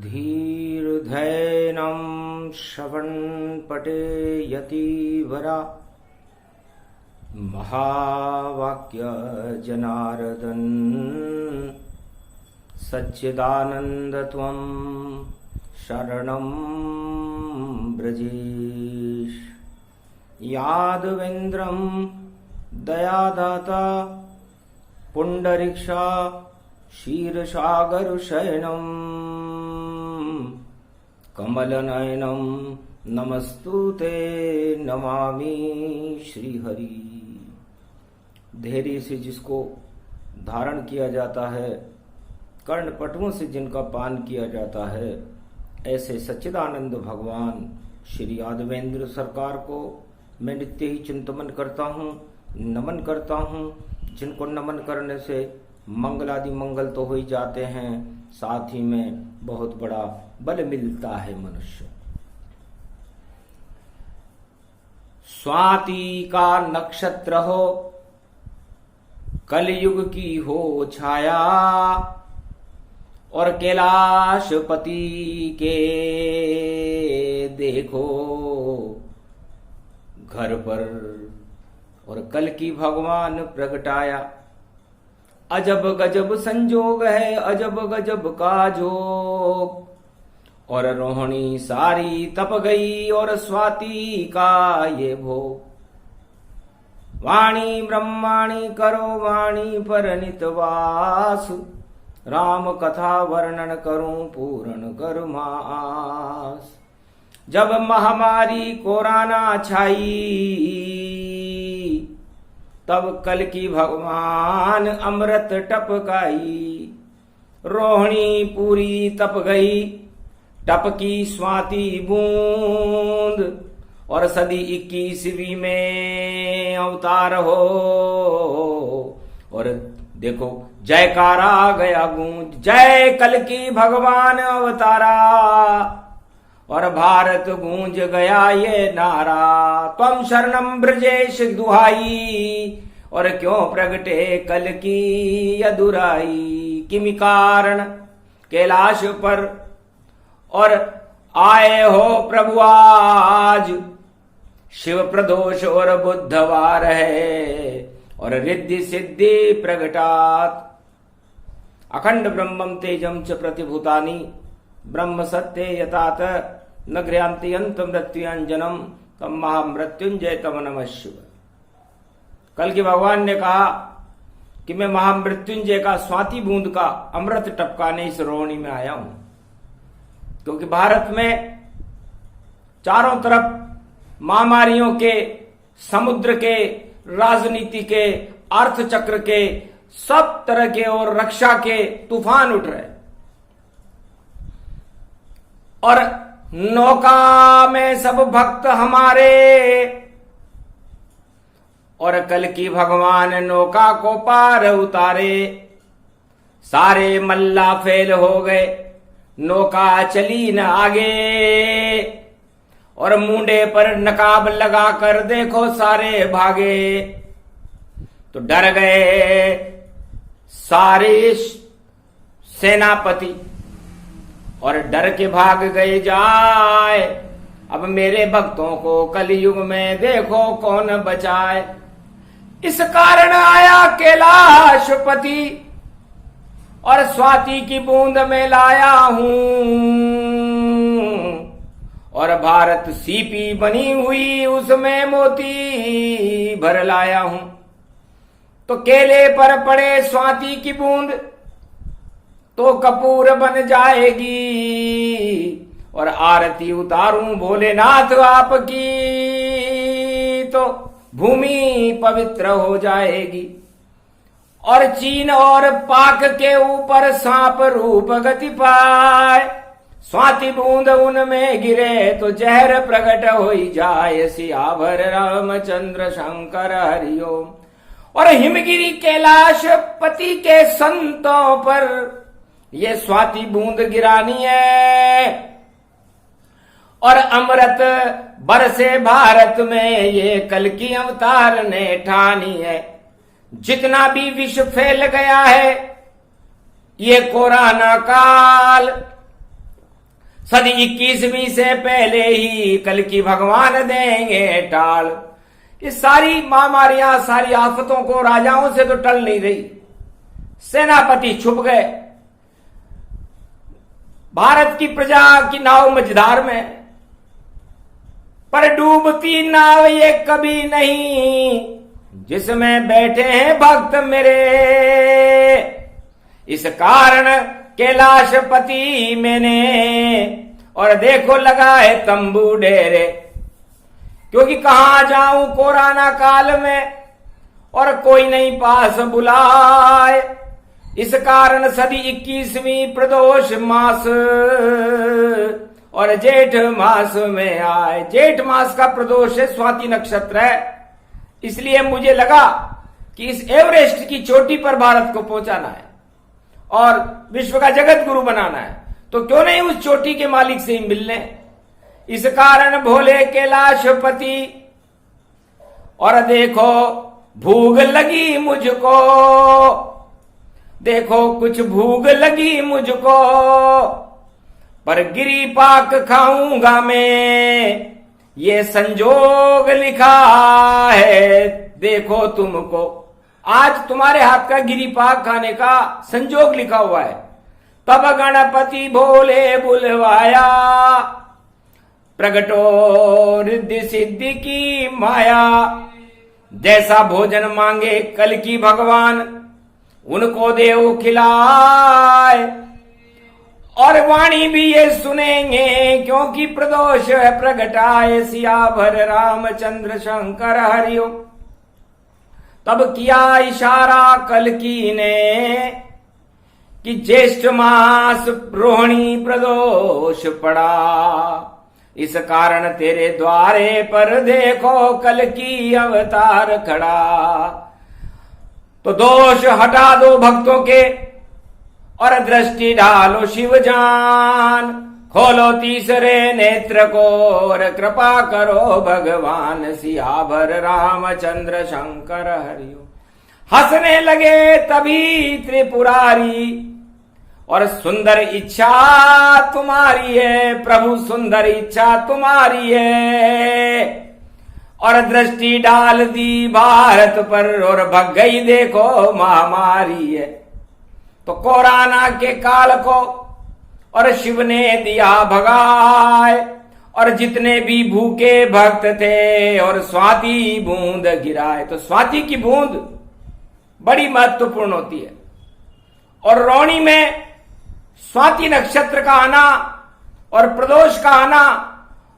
धीर्धैनं श्रवणपटे यतिवरा महावाक्य जनार्दन सच्चिदानंद त्वं शरणं ब्रजेश। यादवेन्द्रं दयादाता पुंडरीक्षा क्षीरसागरशयनं कमलनयनं नमस्तुते नमामि श्रीहरि। धैर्य से जिसको धारण किया जाता है, कर्णपटुओं से जिनका पान किया जाता है, ऐसे सच्चिदानंद भगवान श्री यादवेंद्र सरकार को मैं नित्य ही चिंतन करता हूँ, नमन करता हूँ। जिनको नमन करने से मंगलादि मंगल तो हो ही जाते हैं, साथ ही में बहुत बड़ा बल मिलता है मनुष्य। स्वाति का नक्षत्र हो, कलयुग की हो छाया, और कैलाशपति के देखो घर पर, और कल की भगवान प्रगटाया। अजब गजब संजोग है, अजब गजब का जोग, और रोहिणी सारी तप गई और स्वाति का ये भोग। वाणी ब्रह्माणी करो वाणी पर नितवास, राम कथा वर्णन करूं पूर्ण कर मास। जब महामारी कोरोना छाई, तब कल की भगवान अमृत टपकाई। रोहिणी पूरी तप गई, टपकी स्वाति बूंद, और सदी 21वीं में अवतार हो। और देखो जयकारा गया गूंज, जय कल की भगवान अवतारा, और भारत गूंज गया ये नारा। त्वं शरणं ब्रजेश दुहाई, और क्यों प्रगटे कल की यदुराई। किमि कारण कैलाश पर, और आए हो प्रभु आज। शिव प्रदोष और बुधवार है, और रिद्धि सिद्धि प्रगटात। अखंड ब्रह्मं तेजं च प्रतिभूतानि, ब्रह्म सत्य यतात न गृह्णाति अंत मृत्युंजनम तम महामृत्युंजय तम नमः शिवाय। कल के भगवान ने कहा कि मैं महामृत्युंजय का स्वाति बूंद का अमृत टपकाने इस रोहिणी में आया हूं, क्योंकि भारत में चारों तरफ महामारियों के, समुद्र के, राजनीति के, अर्थचक्र के, सब तरह के और रक्षा के तूफान उठ रहे, और नौका में सब भक्त हमारे, और कल की भगवान नौका को पार उतारे। सारे मल्ला फेल हो गए, नौका चली न आगे, और मुंडे पर नकाब लगा कर देखो सारे भागे। तो डर गए सारे सेनापति, और डर के भाग गए जाए। अब मेरे भक्तों को कलयुग में देखो कौन बचाए। इस कारण आया कैलाशपति, और स्वाति की बूंद में लाया हूं, और भारत सीपी बनी हुई उसमें मोती भर लाया हूं। तो केले पर पड़े स्वाति की बूंद तो कपूर बन जाएगी, और आरती उतारूं भोलेनाथ आपकी तो भूमि पवित्र हो जाएगी। और चीन और पाक के ऊपर सांप रूप गति पाए, स्वाति बूंद उनमें गिरे तो जहर प्रकट हो जाए। सियावर रामचंद्र शंकर हरिओम। और हिमगिरी कैलाश पति के संतों पर ये स्वाति बूंद गिरानी है, और अमृत बरसे भारत में ये कल की अवतार ने ठानी है। जितना भी विश्व फैल गया है ये कोरोना काल, सदी 21वीं से पहले ही कल की भगवान देंगे टाल। ये सारी महामारियां, सारी आफतों को राजाओं से तो टल नहीं रही। सेनापति छुप गए, भारत की प्रजा की नाव मझधार में, पर डूबती नाव ये कभी नहीं जिसमें बैठे हैं भक्त मेरे। इस कारण कैलाशपति मैंने और देखो लगा है तंबू डेरे, क्योंकि कहां जाऊं कोरोना काल में और कोई नहीं पास बुलाए। इस कारण सदी 21वीं प्रदोष मास और जेठ मास में आए। जेठ मास का प्रदोष है, स्वाति नक्षत्र है, इसलिए मुझे लगा कि इस एवरेस्ट की चोटी पर भारत को पहुंचाना है और विश्व का जगत गुरु बनाना है, तो क्यों नहीं उस चोटी के मालिक से ही मिलने। इस कारण भोले कैलाशपति और देखो भूख लगी मुझको, देखो कुछ भूख लगी मुझको, पर गिरी पाक खाऊंगा मैं, ये संजोग लिखा है देखो तुमको। आज तुम्हारे हाथ का गिरी पाक खाने का संजोग लिखा हुआ है। तब गणपति भोले बुलवाया, प्रगटो रिद्धि सिद्धि की माया। जैसा भोजन मांगे कल की भगवान, उनको देव खिलाए। और वाणी भी ये सुनेंगे क्योंकि प्रदोष है प्रगटाए, सियावर रामचंद्र शंकर हरिओ। तब किया इशारा कल की ने कि ज्येष्ठ मास रोहिणी प्रदोष पड़ा। इस कारण तेरे द्वारे पर देखो कल की अवतार खड़ा। तो दोष हटा दो भक्तों के और दृष्टि डालो शिव जान। खोलो तीसरे नेत्र को और कृपा करो भगवान, सियावर रामचंद्र शंकर हरिओ। हंसने लगे तभी त्रिपुरारी, और सुंदर इच्छा तुम्हारी है प्रभु, सुंदर इच्छा तुम्हारी है। और दृष्टि डाल दी भारत पर और भग गई देखो महामारी है। तो कोरोना के काल को और शिव ने दिया भगाए, और जितने भी भूखे भक्त थे और स्वाति बूंद गिराए। तो स्वाति की बूंद बड़ी महत्वपूर्ण होती है, और रोहिणी में स्वाति नक्षत्र का आना और प्रदोष का आना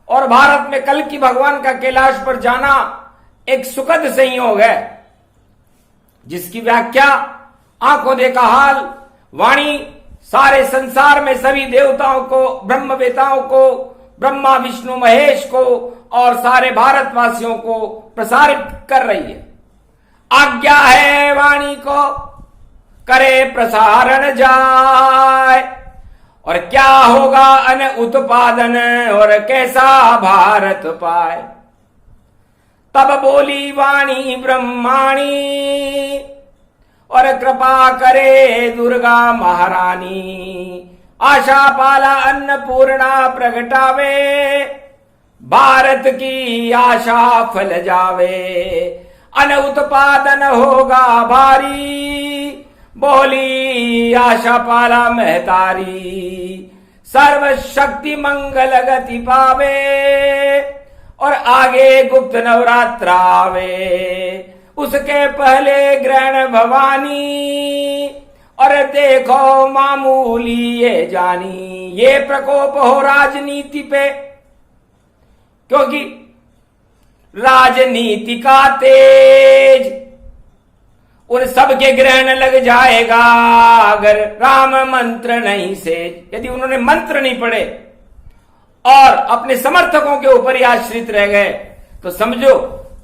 और भारत में कल की भगवान का कैलाश पर जाना एक सुखद संयोग है, जिसकी व्याख्या आंखों देखा हाल वाणी सारे संसार में सभी देवताओं को, ब्रह्मवेताओं को, ब्रह्मा विष्णु महेश को और सारे भारतवासियों को प्रसारित कर रही है। आज्ञा है वाणी को करे प्रसारण जाए, और क्या होगा अन उत्पादन और कैसा भारत पाए। तब बोली वाणी ब्रह्माणी और कृपा करे दुर्गा महारानी। आशा पाला अन्नपूर्णा प्रगटावे, भारत की आशा फल जावे। अन उत्पादन होगा भारी, बोली आशा पाला महतारी। सर्व शक्ति मंगल गति पावे, और आगे गुप्त नवरात्र आवे। उसके पहले ग्रहण भवानी, और देखो मामूली ये जानी। ये प्रकोप हो राजनीति पे, क्योंकि राजनीति का तेज उन सब के ग्रहण लग जाएगा अगर राम मंत्र नहीं से। यदि उन्होंने मंत्र नहीं पढ़े और अपने समर्थकों के ऊपर ही आश्रित रह गए, तो समझो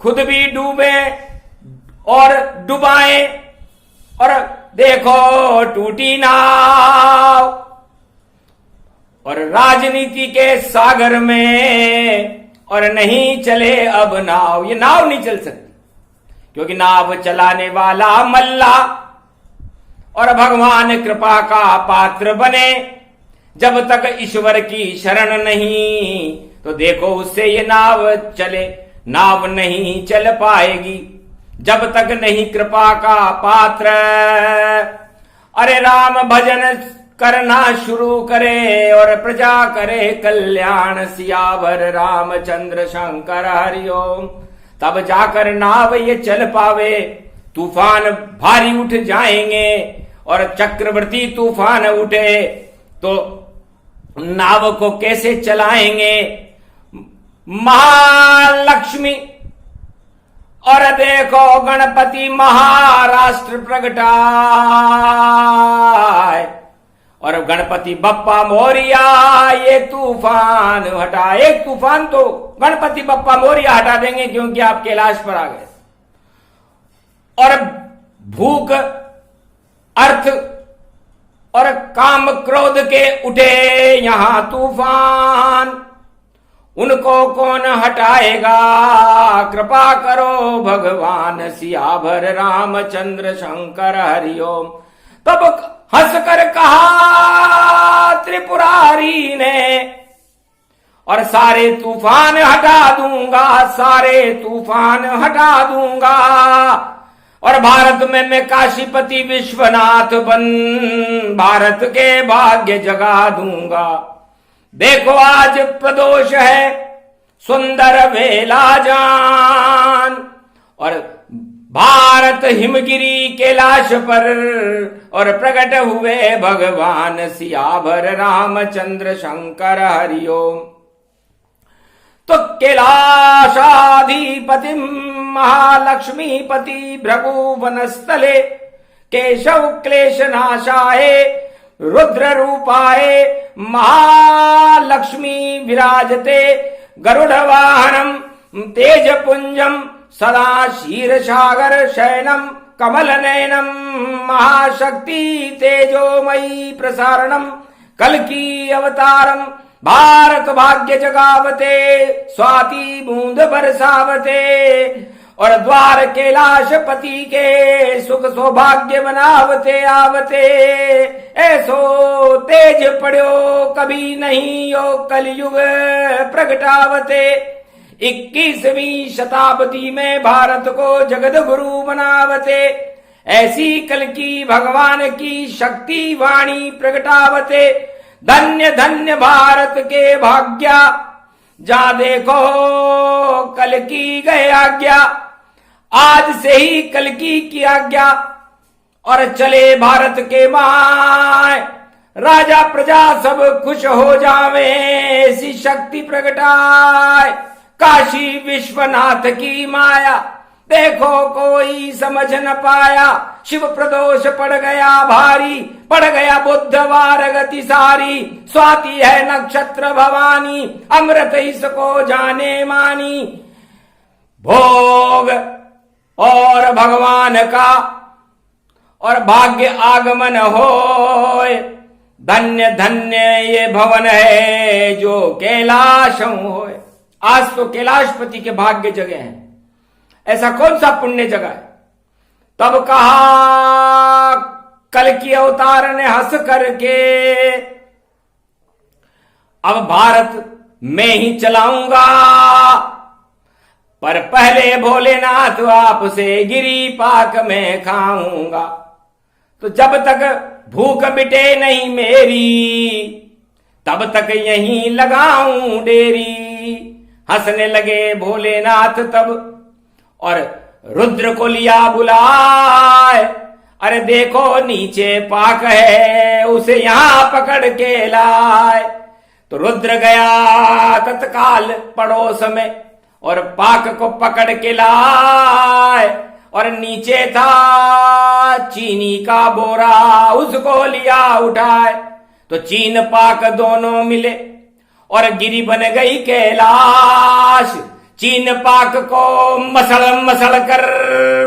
खुद भी डूबे और डुबाए, और देखो टूटी नाव। और राजनीति के सागर में और नहीं चले अब नाव। ये नाव नहीं चल सकती, क्योंकि नाव चलाने वाला मल्ला और भगवान कृपा का पात्र बने। जब तक ईश्वर की शरण नहीं तो देखो उससे ये नाव चले, नाव नहीं चल पाएगी जब तक नहीं कृपा का पात्र। अरे राम भजन करना शुरू करे और प्रजा करे कल्याण, सियावर रामचंद्र शंकर हरिओम। तब जाकर नाव ये चल पावे, तूफान भारी उठ जाएंगे और चक्रवर्ती तूफान उठे तो नाव को कैसे चलाएंगे। महालक्ष्मी और देखो गणपति महाराष्ट्र प्रगटाए और गणपति बप्पा मोरिया ये तूफान हटा। एक तूफान तो गणपति बप्पा मोरिया हटा देंगे क्योंकि आप कैलाश पर आ गए। और भूख अर्थ और काम क्रोध के उठे यहां तूफान, उनको कौन हटाएगा। कृपा करो भगवान, सियावर रामचंद्र शंकर हरिओम। तब हंसकर कहा त्रिपुरारी ने, और सारे तूफान हटा दूंगा, सारे तूफान हटा दूंगा, और भारत में मैं काशीपति विश्वनाथ बन भारत के भाग्य जगा दूंगा। देखो आज प्रदोष है सुंदर वेला जान, और भारत हिमगिरी कैलाश पर और प्रकट हुए भगवान सियावर रामचंद्र शंकर हरिओम। तो कैलाशाधिपति महालक्ष्मीपति भृगुवनस्थले केशव क्लेश नाशाय रुद्र रूपाय महालक्ष्मी विराजते गरुड़ वाहनम तेज पुंजम सदा क्षीरसागर शयनम कमल नयनम महाशक्ति तेजोमयी प्रसारणम कल्की अवतारम भारत भाग्य जगावते स्वाति बूंद बरसावते। और द्वार कैलाशपति के सुख सौभाग्य बनावते आवते। ऐसो तेज पड़ो कभी नहीं यो कलयुग प्रगटावते। 21वीं शताब्दी में भारत को जगत गुरु बनावते। ऐसी कल की भगवान की शक्ति वाणी प्रगटावते। धन्य धन्य भारत के भाग्या, जा देखो कल की गए आज्ञा। आज से ही कल की आज्ञा, और चले भारत के माय राजा प्रजा सब खुश हो जावे। ऐसी शक्ति प्रगटाए काशी विश्वनाथ की माया, देखो कोई समझ न पाया। शिव प्रदोष पड़ गया भारी, पड़ गया बुधवार गति सारी। स्वाति है नक्षत्र भवानी, अमृत इसको जाने मानी। भोग और भगवान का और भाग्य आगमन होए। धन्य धन्य ये भवन है जो कैलाश होए। आज तो कैलाशपति के भाग्य जगह हैं। ऐसा कौन सा पुण्य जगह है। तब कहा कल की अवतार ने हंस करके, अब भारत मैं ही चलाऊंगा, पर पहले भोलेनाथ आपसे गिरी पाक में खाऊंगा। तो जब तक भूख मिटे नहीं मेरी, तब तक यहीं लगाऊं डेरी। हंसने लगे भोलेनाथ तब, और रुद्र को लिया बुलाए। अरे देखो नीचे पाक है, उसे यहां पकड़ के लाए। तो रुद्र गया तत्काल पड़ोस में और पाक को पकड़ के लाए। और नीचे था चीनी का बोरा, उसको लिया उठाए। तो चीन पाक दोनों मिले और गिरी बन गई कैलाश। चीन पाक को मसल मसल कर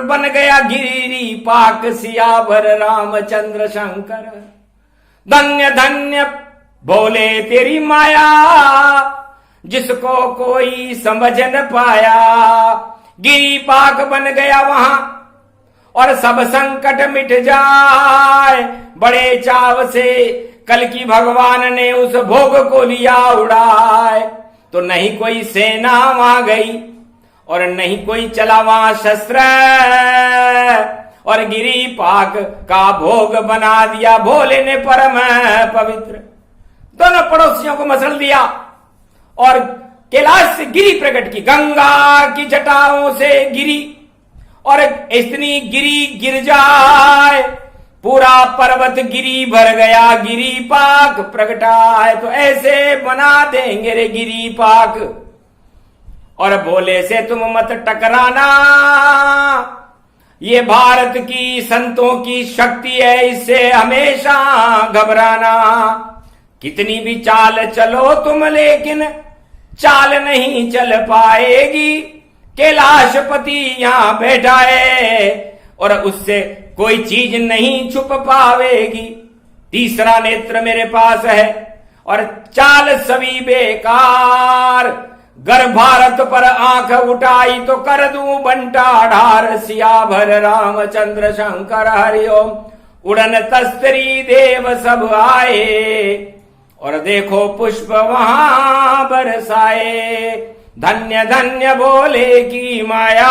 बन गया गिरी पाक सियावर रामचंद्र शंकर। धन्य धन्य बोले तेरी माया, जिसको कोई समझ न पाया। गिरी पाक बन गया वहां और सब संकट मिट जाए। बड़े चाव से कल की भगवान ने उस भोग को लिया उड़ाए, तो नहीं कोई सेना वहां गई और नहीं कोई चला वहां शस्त्र, और गिरी पाक का भोग बना दिया भोले ने परम पवित्र। दोनों पड़ोसियों को मसल दिया और कैलाश से गिरी प्रकट की, गंगा की जटाओं से गिरी, और इतनी गिरी गिर जाए पूरा पर्वत गिरी भर गया, गिरी पाक प्रगटाए। तो ऐसे बना देंगे रे गिरी पाक, और भोले से तुम मत टकराना, ये भारत की संतों की शक्ति है, इससे हमेशा घबराना। कितनी भी चाल चलो तुम, लेकिन चाल नहीं चल पाएगी, कैलाशपति यहां बैठा है और उससे कोई चीज नहीं छुप पावेगी। तीसरा नेत्र मेरे पास है और चाल सभी बेकार, गर भारत पर आंख उठाई तो कर दूं बंटा ढार। सियाभर रामचंद्र शंकर हरिओम, उड़न तस्तरी देव सब आए, और देखो पुष्प वहां बरसाए। धन्य धन्य भोले की माया,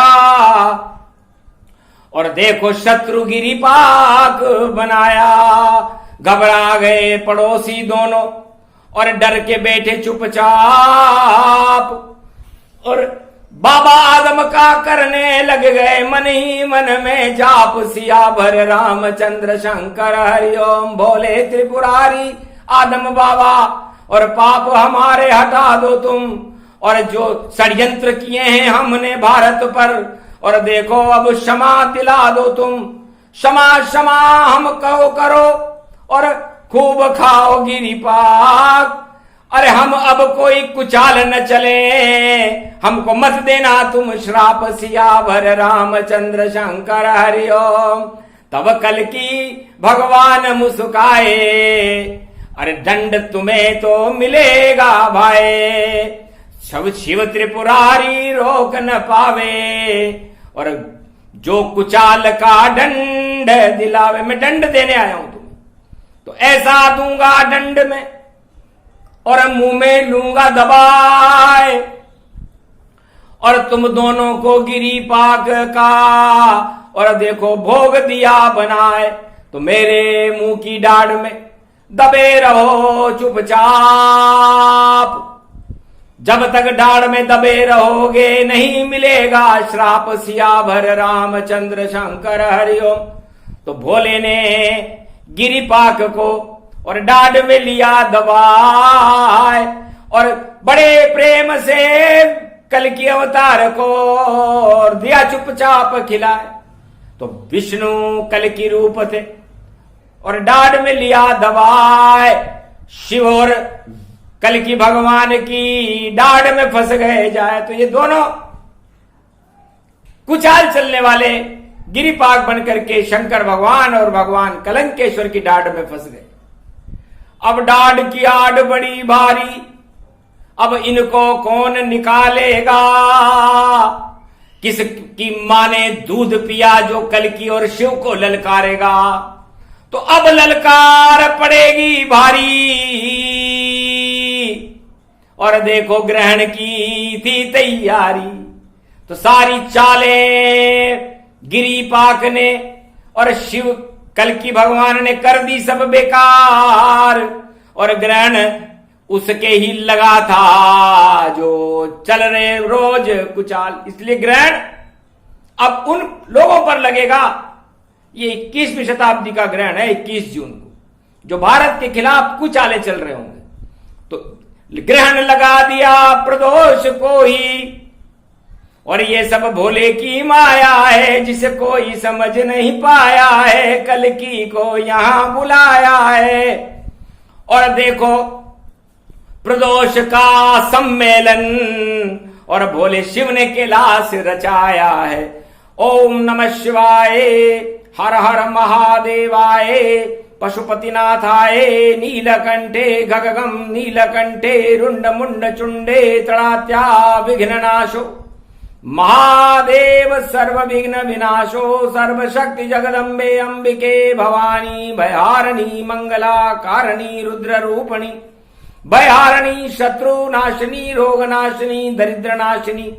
और देखो शत्रु गिरी पाक बनाया। घबरा गए पड़ोसी दोनों और डर के बैठे चुपचाप, और बाबा आदम का करने लग गए मन ही मन में जाप। सियाभर रामचंद्र शंकर हरिओम, भोले त्रिपुरारी आदम बाबा, और पाप हमारे हटा दो तुम, और जो षड्यंत्र किए हैं हमने भारत पर, और देखो अब क्षमा दिला दो तुम। क्षमा क्षमा हम कहो करो और खूब खाओ गिरी पाक। अरे हम अब कोई कुचाल न चले, हमको मत देना तुम श्राप। सियाभर रामचंद्र शंकर हरिओम, तब कल की भगवान मुस्काए, अरे दंड तुम्हें तो मिलेगा भाई। सब शिव त्रिपुरारी रोक न पावे, और जो कुचाल का दंड दिलावे। मैं दंड देने आया हूं तुम्हें, तो ऐसा दूंगा दंड में, और मुंह में लूंगा दबाए, और तुम दोनों को गिरी पाक का, और देखो भोग दिया बनाए। तो मेरे मुंह की डाढ़ में दबे रहो चुपचाप, जब तक डाढ़ में दबे रहोगे नहीं मिलेगा श्राप। सियाभर रामचंद्र शंकर हरिओम, तो भोले ने गिरी पाक को और डाढ़ में लिया दबाए, और बड़े प्रेम से कल की अवतार को और दिया चुपचाप खिलाए। तो विष्णु कल की रूप थे और डाढ़ में लिया दबाए, शिव और कल की भगवान की डाढ़ में फंस गए जाए। तो ये दोनों कुचाल चलने वाले गिरिपाक बनकर के शंकर भगवान और भगवान कलंकेश्वर की डाढ़ में फंस गए। अब डाढ़ की आड़ बड़ी भारी, अब इनको कौन निकालेगा। किसकी मां ने दूध पिया जो कल की और शिव को ललकारेगा। तो अब ललकार पड़ेगी भारी, और देखो ग्रहण की थी तैयारी। तो सारी चालें गिरिपाक ने और शिव कल की भगवान ने कर दी सब बेकार, और ग्रहण उसके ही लगा था जो चल रहे रोज कुचाल। इसलिए ग्रहण अब उन लोगों पर लगेगा। ये 21वीं शताब्दी का ग्रहण है, 21 जून को, जो भारत के खिलाफ कुचाले चल रहे होंगे। तो ग्रहण लगा दिया प्रदोष को ही, और ये सब भोले की माया है जिसे कोई समझ नहीं पाया है। कल की को यहां बुलाया है, और देखो प्रदोष का सम्मेलन, और भोले शिव ने कैलाश रचाया है। ओम नमः शिवाय, हर हर महादेवाय, पशुपतिनाथाय, नीलकंठे गगगम नीलकंठे, रुंड मुंड चुंडे तड़ात्या विघ्ननाशो, महादेव सर्व विघ्न विनाशो सर्वशक्ति जगदम्बे अंबिके भवानी भयहारिणी मंगला कारिणी रुद्र रूपिणी भयहारिणी शत्रु नाशिनी रोग नाशिनी दरिद्र नाशिनी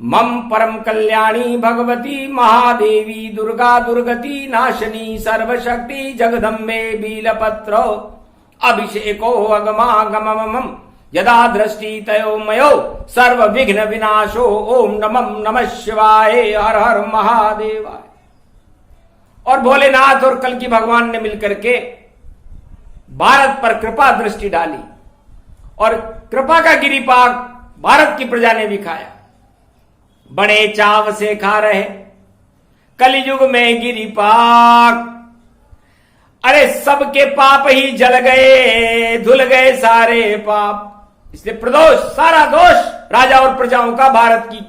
मम परम कल्याणी भगवती महादेवी दुर्गा दुर्गति नाशिनी सर्वशक्ति जगदम्बे बीलपत्र अभिषेको अगमागमम यदा दृष्टि तयो मयो सर्व विघ्न विनाशो ओम नमः शिवाय हर हर महादेवाय। और भोलेनाथ और कल्कि भगवान ने मिलकर के भारत पर कृपा दृष्टि डाली और कृपा का गिरिपाक भारत की प्रजा ने भी खाया। बड़े चाव से खा रहे कलयुग में गिरिपाक। अरे सबके पाप ही जल गए धुल गए सारे पाप। इसलिए प्रदोष सारा दोष राजा और प्रजाओं का भारत की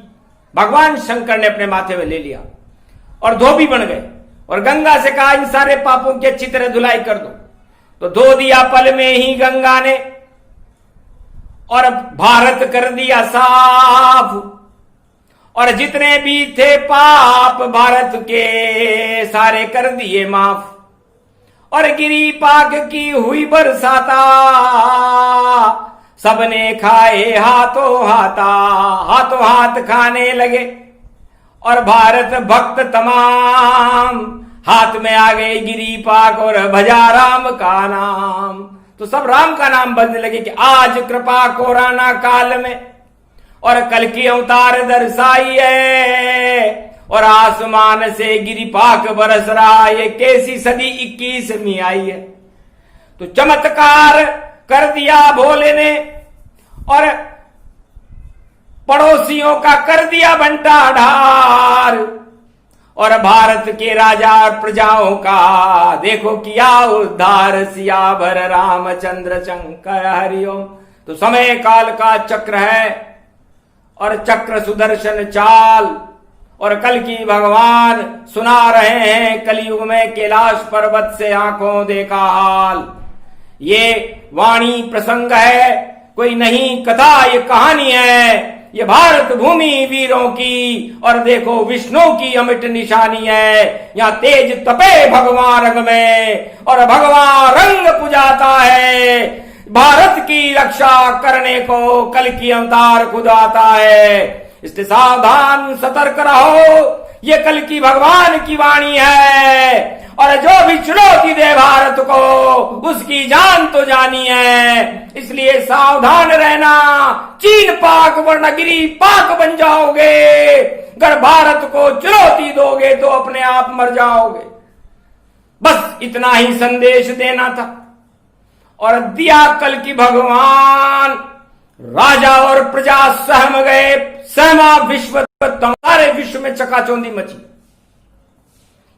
भगवान शंकर ने अपने माथे में ले लिया और धोबी बन गए और गंगा से कहा इन सारे पापों की अच्छी तरह धुलाई कर दो। तो धो दिया पल में ही गंगा ने और भारत कर दिया साफ। और जितने भी थे पाप भारत के सारे कर दिए माफ। और गिरिपाक की हुई बरसाता सबने खाए हाथों हाथ खाने लगे। और भारत भक्त तमाम हाथ में आ गए गिरिपाक और भजा राम का नाम। तो सब राम का नाम बजने लगे कि आज कृपा कोरोना काल में और कल की अवतार दर्शाई है और आसमान से गिरिपाक बरस रहा। ये कैसी सदी 21वीं आई है। तो चमत्कार कर दिया भोले ने और पड़ोसियों का कर दिया बंटाढार। और भारत के राजा और प्रजाओं का देखो किया उद्धार। सियावर रामचंद्र शंकर हरिओम। तो समय काल का चक्र है और चक्र सुदर्शन चाल। और कल की भगवान सुना रहे हैं कलयुग में कैलाश पर्वत से आंखों देखा हाल। ये वाणी प्रसंग है कोई नहीं कथा ये कहानी है। ये भारत भूमि वीरों की और देखो विष्णु की अमिट निशानी है। यहाँ तेज तपे भगवान रंग में और भगवान रंग पुजाता है। भारत की रक्षा करने को कल की अवतार खुद आता है। इसलिए सावधान सतर्क रहो। ये कल की भगवान की वाणी है। और जो भी चुनौती दे भारत को उसकी जान तो जानी है। इसलिए सावधान रहना। चीन पाक वरना गिरी पाक बन जाओगे। अगर भारत को चुनौती दोगे तो अपने आप मर जाओगे। बस इतना ही संदेश देना था और दिया कल की भगवान। राजा और प्रजा सहम गए। सहमा विश्व सारे विश्व में चकाचौंधी मची।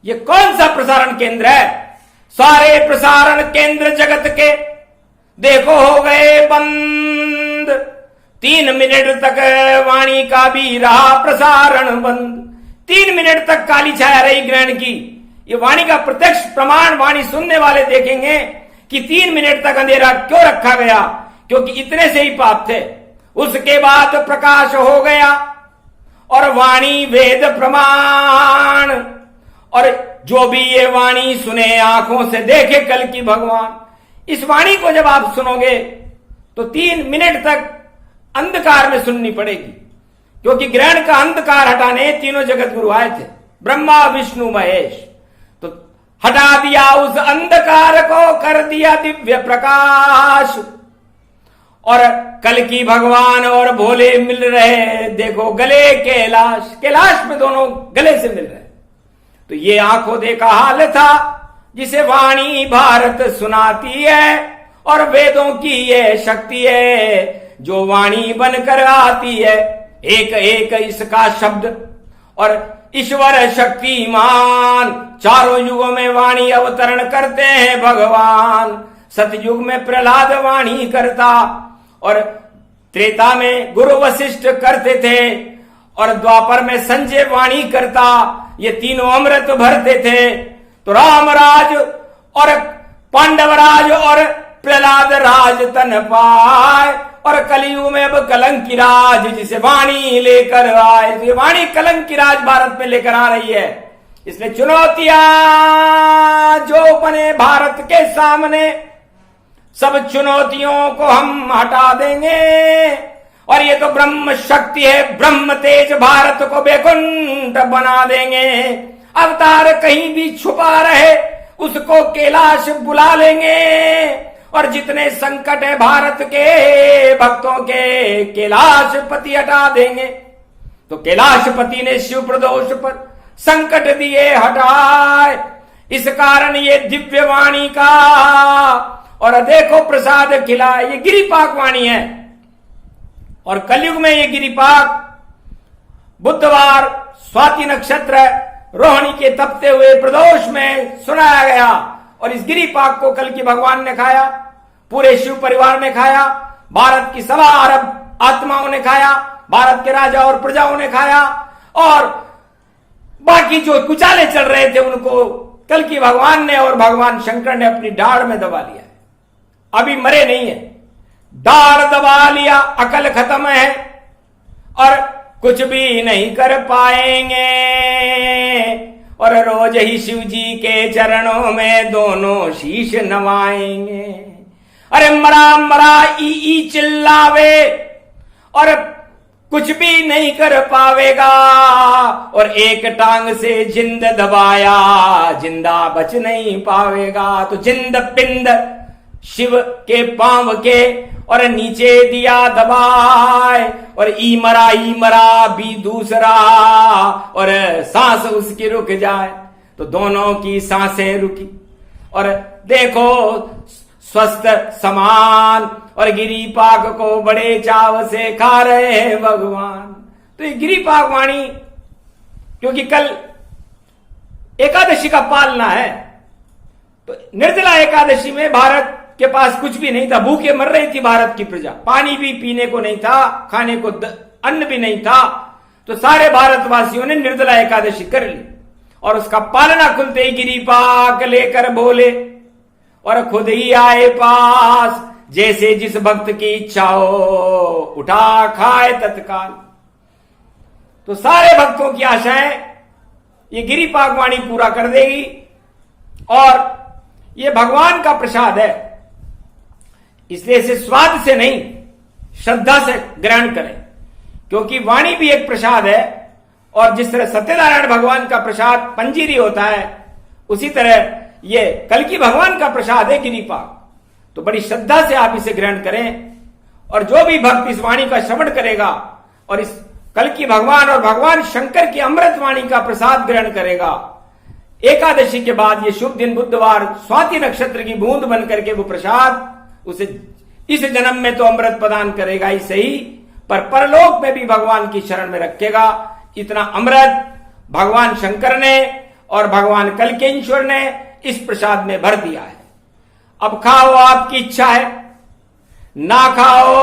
ये कौन सा प्रसारण केंद्र है? सारे प्रसारण केंद्र जगत के देखो हो गए बंद। 3 मिनट तक वाणी का भी रहा प्रसारण बंद। 3 मिनट तक काली छाया रही ग्रहण की। ये वाणी का प्रत्यक्ष प्रमाण वाणी सुनने वाले देखेंगे कि 3 मिनट तक अंधेरा क्यों रखा गया, क्योंकि इतने से ही पाप थे। उसके बाद प्रकाश हो गया और वाणी वेद प्रमाण। और जो भी ये वाणी सुने आंखों से देखे कल की भगवान। इस वाणी को जब आप सुनोगे तो 3 मिनट तक अंधकार में सुननी पड़ेगी, क्योंकि ग्रहण का अंधकार हटाने तीनों जगत गुरु आए थे, ब्रह्मा विष्णु महेश। तो हटा दिया उस अंधकार को, कर दिया दिव्य प्रकाश। और कल की भगवान और भोले मिल रहे देखो गले कैलाश। कैलाश में दोनों गले से मिल रहे। तो ये आंखों देखा हाल था जिसे वाणी भारत सुनाती है। और वेदों की ये शक्ति है जो वाणी बनकर आती है। एक एक इसका शब्द और ईश्वर शक्तिमान। चारों युगों में वाणी अवतरण करते हैं भगवान। सतयुग में प्रहलाद वाणी करता और त्रेता में गुरु वशिष्ठ करते थे और द्वापर में संजय वाणी करता। ये तीनों अमृत भरते थे। तो रामराज और पांडवराज और प्रहलाद राज तन पाए। और कलयुग में अब कलंक की राज जिसे वाणी लेकर आए। तो ये वाणी कलंक की राज भारत में लेकर आ रही है। इसमें चुनौतियां जो बने भारत के सामने, सब चुनौतियों को हम हटा देंगे। और ये तो ब्रह्म शक्ति है, ब्रह्म तेज भारत को बैकुंठ बना देंगे। अवतार कहीं भी छुपा रहे उसको कैलाश बुला लेंगे। और जितने संकट है भारत के भक्तों के, कैलाशपति हटा देंगे। तो कैलाशपति ने शिव प्रदोष पर संकट दिए हटाए। इस कारण ये दिव्य वाणी का और देखो प्रसाद खिला, ये गिरिपाक वाणी है। और कलयुग में ये गिरिपाक बुधवार स्वाति नक्षत्र रोहिणी के तपते हुए प्रदोष में सुनाया गया। और इस गिरिपाक को कल की भगवान ने खाया, पूरे शिव परिवार ने खाया, भारत की 1.25 अरब आत्माओं ने खाया, भारत के राजा और प्रजाओं ने खाया। और बाकी जो कुचाले चल रहे थे उनको कल की भगवान ने और भगवान शंकर ने अपनी दाढ़ में दबा लिया है। अभी मरे नहीं है, दाढ़ दबा लिया, अकल खत्म है और कुछ भी नहीं कर पाएंगे। और रोज ही शिव जी के चरणों में दोनों शीश नवाएंगे। अरे मरा मरा ई चिल्लावे और कुछ भी नहीं कर पावेगा। और एक टांग से जिंद दबाया, जिंदा बच नहीं पावेगा। तो जिंद पिंद शिव के पांव के और नीचे दिया दबाए। और ई मरा भी दूसरा और सांस उसकी रुक जाए। तो दोनों की सांसें रुकी और देखो स्वस्थ समान और गिरिपाक को बड़े चाव से खा रहे हैं भगवान। तो ये गिरिपाक वाणी, क्योंकि कल एकादशी का पालना है, तो निर्जला एकादशी में भारत के पास कुछ भी नहीं था, भूखे मर रही थी भारत की प्रजा, पानी भी पीने को नहीं था, खाने को अन्न भी नहीं था। तो सारे भारतवासियों ने निर्जला एकादशी कर ली और उसका पालना खुलते ही गिरिपाक लेकर बोले और खुद ही आए पास। जैसे जिस भक्त की इच्छा हो उठा खाए तत्काल। तो सारे भक्तों की आशाएं ये गिरिपाक वाणी पूरा कर देगी। और ये भगवान का प्रसाद है, इसलिए इसे स्वाद से नहीं श्रद्धा से ग्रहण करें, क्योंकि वाणी भी एक प्रसाद है। और जिस तरह सत्यनारायण भगवान का प्रसाद पंजीरी होता है, उसी तरह ये कल की भगवान का प्रसाद है गिरिपाक। तो बड़ी श्रद्धा से आप इसे ग्रहण करें। और जो भी भक्त इस वाणी का श्रवण करेगा और इस कल की भगवान और भगवान शंकर की अमृत वाणी का प्रसाद ग्रहण करेगा, एकादशी के बाद ये शुभ दिन बुधवार स्वाति नक्षत्र की बूंद बन करके वो प्रसाद उसे इस जन्म में तो अमृत प्रदान करेगा ही सही, पर परलोक में भी भगवान की शरण में रखेगा। इतना अमृत भगवान शंकर ने और भगवान कल्केश्वर ने इस प्रसाद में भर दिया है। अब खाओ, आपकी इच्छा है, ना खाओ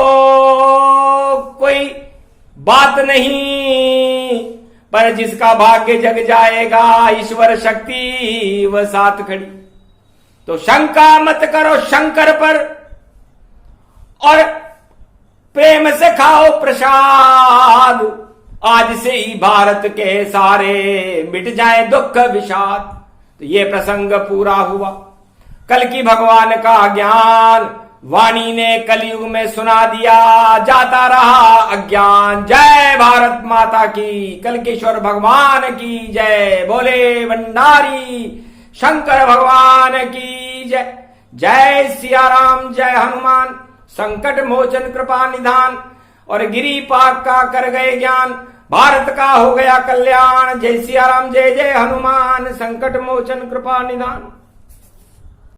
कोई बात नहीं, पर जिसका भाग्य जग जाएगा ईश्वर शक्ति वह साथ खड़ी। तो शंका मत करो शंकर पर और प्रेम से खाओ प्रसाद। आज से ही भारत के सारे मिट जाए दुख विषाद। तो ये प्रसंग पूरा हुआ। कल की भगवान का ज्ञान वाणी ने कलयुग में सुना दिया, जाता रहा अज्ञान। जय भारत माता की, कल्केश्वर भगवान की जय। बोले भंडारी शंकर भगवान की जय। जय सिया राम, जय हनुमान, संकट मोचन कृपा निधान। और गिरिपाक का कर गए ज्ञान, भारत का हो गया कल्याण। जय सिया राम, जय जय हनुमान, संकट मोचन कृपा निधान।